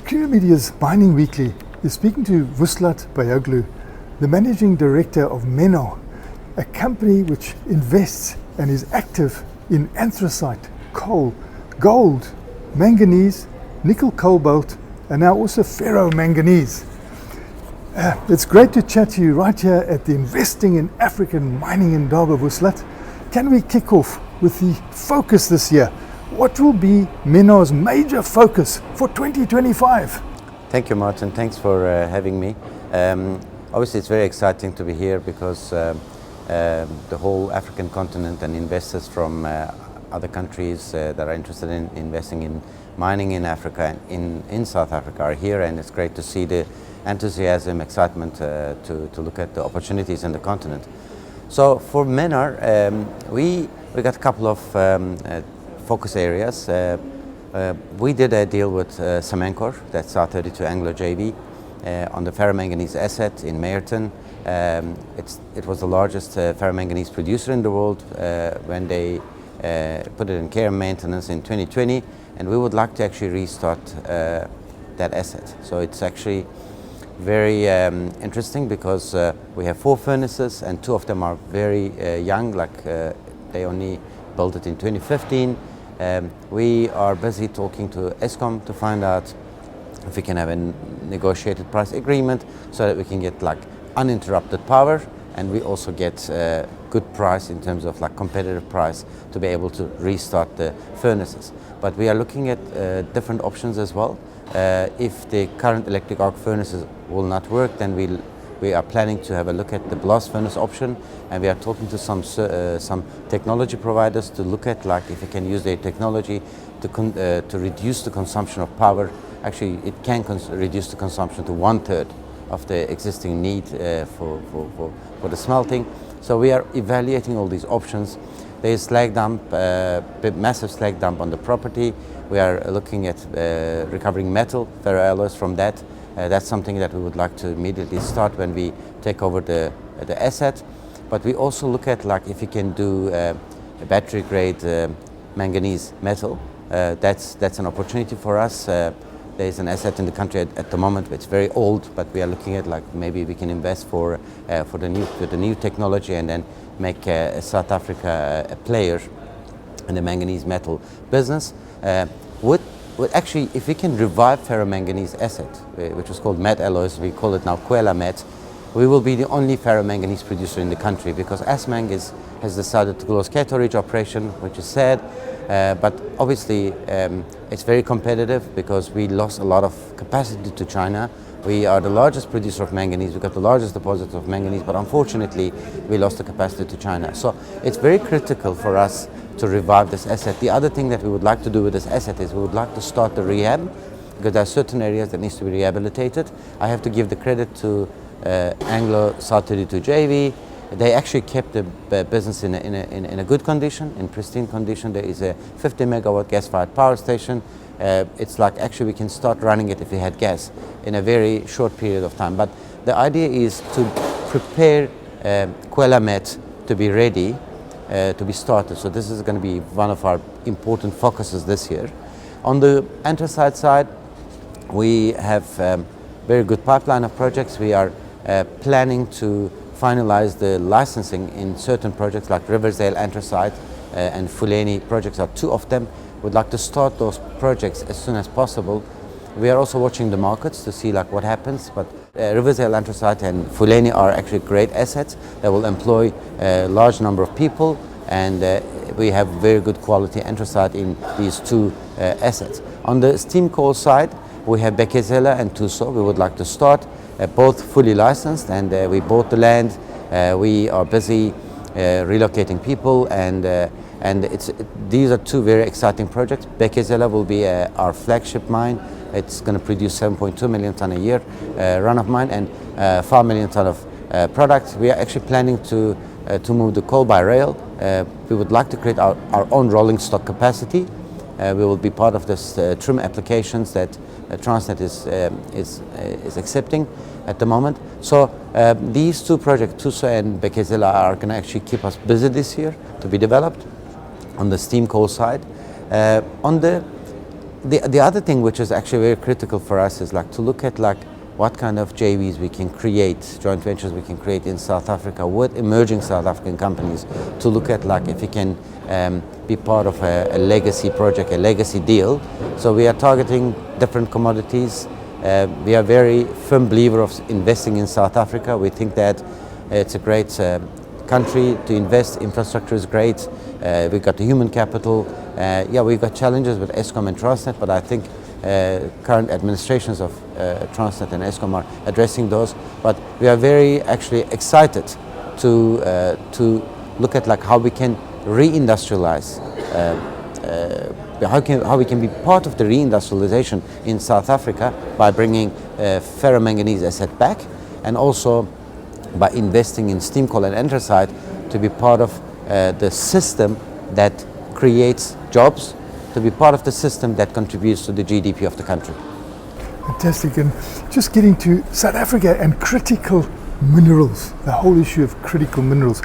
Creamer Media's Mining Weekly is speaking to Vuslat Bayoglu, the Managing Director of Menar, a company which invests and is active in anthracite, coal, gold, manganese, nickel cobalt, and now also ferromanganese. It's great to chat to you right here at the Investing in African Mining Indaba, Vuslat. Can we kick off with the focus this year? What will be Menar's major focus for 2025? Thank you, Martin. Thanks for having me. Obviously, it's very exciting to be here because the whole African continent and investors from other countries that are interested in investing in mining in Africa and in South Africa are here, and it's great to see the enthusiasm, excitement to look at the opportunities in the continent. So for Menar, we got a couple of focus areas. We did a deal with Samancor, that's our 32 Anglo JV, on the ferromanganese asset in Menar. It was the largest ferromanganese producer in the world when they put it in care and maintenance in 2020, and we would like to actually restart that asset. So it's actually very interesting because we have 4 furnaces and 2 of them are very young, like they only built it in 2015. We are busy talking to Eskom to find out if we can have a negotiated price agreement so that we can get like uninterrupted power, and we also get a good price in terms of like competitive price to be able to restart the furnaces. But we are looking at different options as well. If the current electric arc furnaces will not work, then we are planning to have a look at the blast furnace option, and we are talking to some technology providers to look at like if we can use their technology to reduce the consumption of power. Actually, it can reduce the consumption to 1/3 of the existing need for the smelting. So we are evaluating all these options. There is slag dump, massive slag dump on the property. We are looking at recovering metal, ferroalloys from that. That's something that we would like to immediately start when we take over the asset. But we also look at like if we can do a battery grade manganese metal. That's an opportunity for us. There's an asset in the country at the moment. It's very old, but we are looking at like maybe we can invest for the new technology and then make South Africa a player in the manganese metal business. Actually, if we can revive ferromanganese asset, which was called Met Alloys, we call it now Kwela Met, we will be the only ferromanganese producer in the country because Assmang has decided to close Cato Ridge operation, which is sad. But obviously, it's very competitive because we lost a lot of capacity to China. We are the largest producer of manganese. We've got the largest deposits of manganese, but unfortunately, we lost the capacity to China. So it's very critical for us to revive this asset. The other thing that we would like to do with this asset is we would like to start the rehab because there are certain areas that needs to be rehabilitated. I have to give the credit to Anglo South 32 JV. They actually kept the business in a good condition, in pristine condition. There is a 50 megawatt gas-fired power station. It's like actually we can start running it if we had gas in a very short period of time. But the idea is to prepare Kwela Met to be ready to be started. So this is going to be one of our important focuses this year. On the anthracite side, we have very good pipeline of projects. We are planning to finalize the licensing in certain projects like Riversdale Anthracite and Fuleni projects are 2 of them. We'd like to start those projects as soon as possible. We are also watching the markets to see like what happens, but Riversdale Anthracite and Fuleni are actually great assets that will employ a large number of people, and we have very good quality anthracite in these 2 assets. On the steam coal side, we have Bekezela and Tuso. We would like to start both fully licensed, and we bought the land. We are busy relocating people, and these are 2 very exciting projects. Bekezela will be our flagship mine. It's going to produce 7.2 million ton a year run of mine and 5 million ton of product. We are actually planning to move the coal by rail. We would like to create our own rolling stock capacity. We will be part of this trim applications that Transnet is accepting at the moment. So these 2 projects, Tuso and Bekezela, are going to actually keep us busy this year to be developed on the steam coal side. On the the other thing which is actually very critical for us is like to look at like what kind of JVs we can create, joint ventures we can create in South Africa with emerging South African companies, to look at like if we can be part of a legacy project, a legacy deal. So we are targeting different commodities. We are very firm believer of investing in South Africa. We think that it's a great country to invest. Infrastructure is great. We've got the human capital. Yeah, we've got challenges with Eskom and Transnet, but I think current administrations of Transnet and Eskom are addressing those. But we are very actually excited to look at like how we can re-industrialize, how we can be part of the re-industrialization in South Africa by bringing ferromanganese asset back, and also by investing in steam coal and anthracite to be part of the system that creates jobs, to be part of the system that contributes to the GDP of the country. Fantastic. And just getting to South Africa and critical minerals, the whole issue of critical minerals.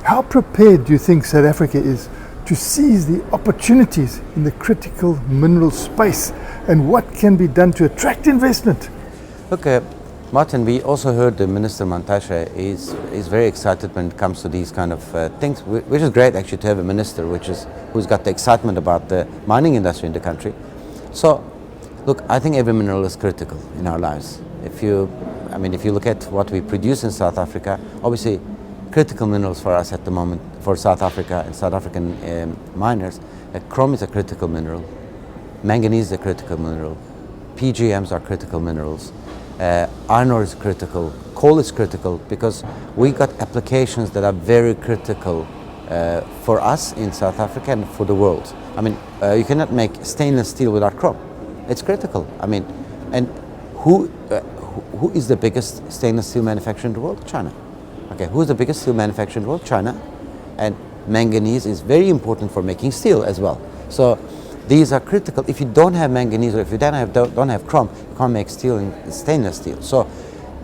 How prepared do you think South Africa is to seize the opportunities in the critical mineral space, and what can be done to attract investment? Okay, Martin, we also heard the Minister Mantashe is very excited when it comes to these kind of things, which is great actually to have a minister who's got the excitement about the mining industry in the country. So, look, I think every mineral is critical in our lives. If you look at what we produce in South Africa, obviously critical minerals for us at the moment, for South Africa and South African miners, chrome is a critical mineral, manganese is a critical mineral, PGMs are critical minerals, iron ore is critical, coal is critical, because we got applications that are very critical for us in South Africa and for the world. I mean, you cannot make stainless steel without chrome. It's critical. I mean, and who is the biggest stainless steel manufacturer in the world? China. Okay, who is the biggest steel manufacturer in the world? China. And manganese is very important for making steel as well. So these are critical. If you don't have manganese, or if you don't have chrome, you can't make steel and stainless steel. So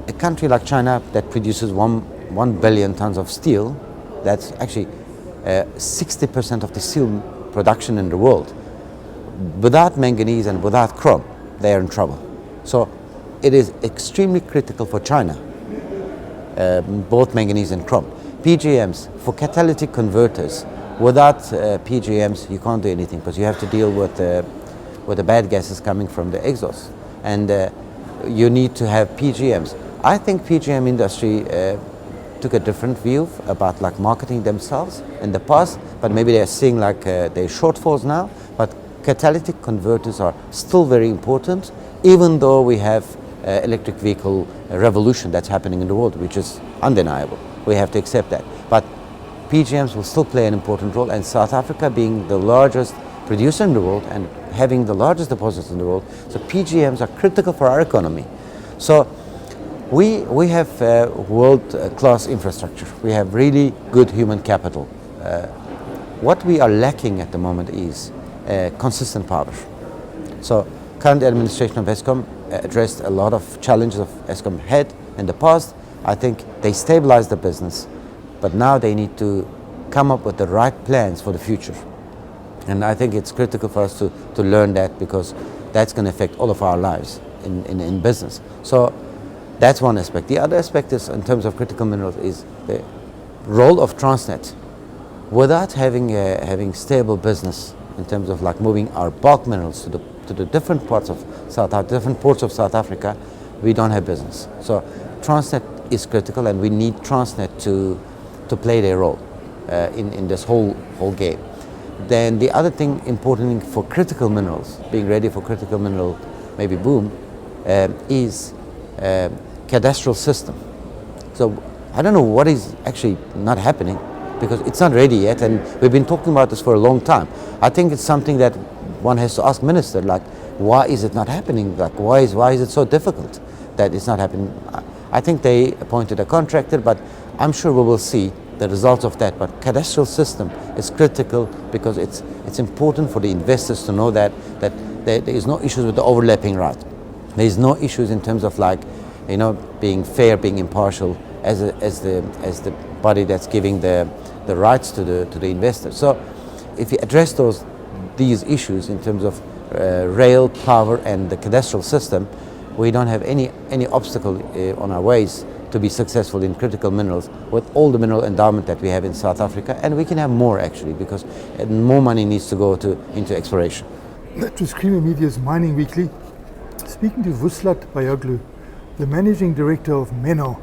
a country like China that produces 1 billion tons of steel, that's actually 60% of the steel production in the world. Without manganese and without chrome, they are in trouble. So it is extremely critical for China, both manganese and chrome. PGMs, for catalytic converters, without PGMs you can't do anything, because you have to deal with the bad gases coming from the exhaust, and you need to have PGMs. I think PGM industry took a different view about like marketing themselves in the past, but maybe they're seeing like their shortfalls now. But catalytic converters are still very important, even though we have electric vehicle revolution that's happening in the world, which is undeniable. We have to accept that. But PGMs will still play an important role, and South Africa being the largest producer in the world and having the largest deposits in the world, so PGMs are critical for our economy. So we have world-class infrastructure. We have really good human capital. What we are lacking at the moment is consistent power. So current administration of Eskom addressed a lot of challenges of Eskom had in the past. I think they stabilized the business, but now they need to come up with the right plans for the future. And I think it's critical for us to learn that, because that's going to affect all of our lives in business. So that's one aspect. The other aspect is, in terms of critical minerals, is the role of Transnet. Without having stable business in terms of like moving our bulk minerals to the different parts of different ports of South Africa, we don't have business. So Transnet is critical, and we need Transnet to play their role in this whole game. Then the other thing, important thing for critical minerals, being ready for critical mineral maybe boom, is cadastral system. So I don't know what is actually not happening, because it's not ready yet, and we've been talking about this for a long time. I think it's something that one has to ask minister, like, why is it not happening? Like, why is it so difficult that it's not happening? I think they appointed a contractor, but I'm sure we will see the results of that. But cadastral system is critical, because it's important for the investors to know that there is no issues with the overlapping right. There is no issues in terms of like, you know, being fair, being impartial as the body that's giving the rights to the investors. So if you address these issues in terms of rail, power and the cadastral system, we don't have any obstacle on our ways to be successful in critical minerals with all the mineral endowment that we have in South Africa, and we can have more actually, because more money needs to go into exploration. That was Creamer Media's Mining Weekly, speaking to Vuslat Bayoglu, the Managing Director of Menar,